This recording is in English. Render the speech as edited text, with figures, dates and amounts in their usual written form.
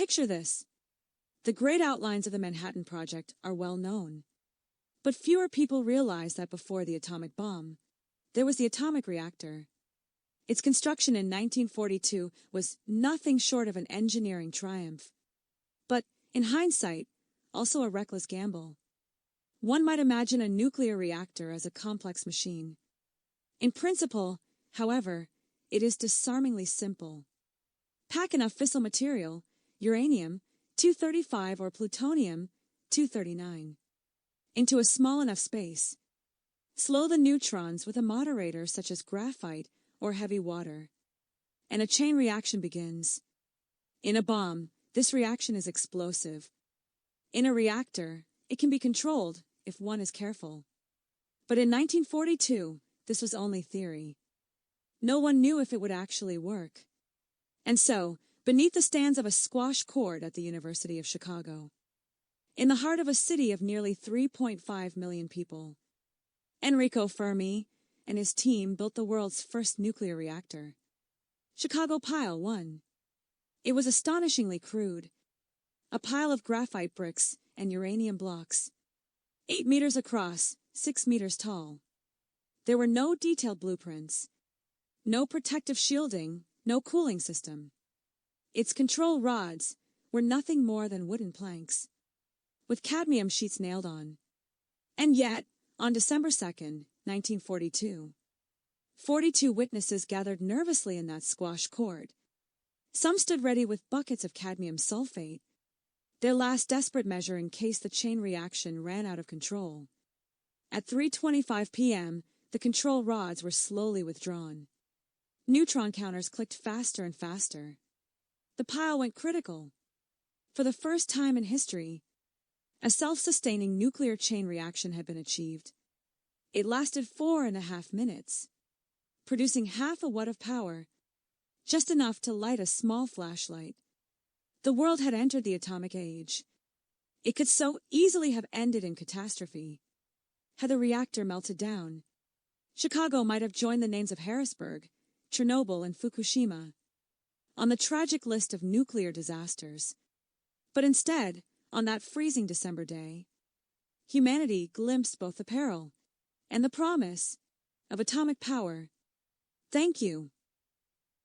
Picture this. The great outlines of the Manhattan Project are well known. But fewer people realize that before the atomic bomb, there was the atomic reactor. Its construction in 1942 was nothing short of an engineering triumph. But, in hindsight, also a reckless gamble. One might imagine a nuclear reactor as a complex machine. In principle, however, it is disarmingly simple. Pack enough fissile material, uranium-235 or plutonium-239, into a small enough space. Slow the neutrons with a moderator such as graphite or heavy water, and a chain reaction begins. In a bomb, this reaction is explosive. In a reactor, it can be controlled if one is careful. But in 1942, this was only theory. No one knew if it would actually work. And so, beneath the stands of a squash court at the University of Chicago, in the heart of a city of nearly 3.5 million people, Enrico Fermi and his team built the world's first nuclear reactor. Chicago Pile 1. It was astonishingly crude. A pile of graphite bricks and uranium blocks. 8 meters across, 6 meters tall. There were no detailed blueprints. No protective shielding, no cooling system. Its control rods were nothing more than wooden planks, with cadmium sheets nailed on. And yet, on December 2nd, 1942, 42 witnesses gathered nervously in that squash court. Some stood ready with buckets of cadmium sulfate, their last desperate measure in case the chain reaction ran out of control. At 3:25 p.m., the control rods were slowly withdrawn. Neutron counters clicked faster and faster. The pile went critical. For the first time in history, a self-sustaining nuclear chain reaction had been achieved. It lasted 4.5 minutes, producing half a watt of power, just enough to light a small flashlight. The world had entered the atomic age. It could so easily have ended in catastrophe. Had the reactor melted down, Chicago might have joined the names of Harrisburg, Chernobyl, and Fukushima on the tragic list of nuclear disasters. But instead, on that freezing December day, humanity glimpsed both the peril and the promise of atomic power. Thank you.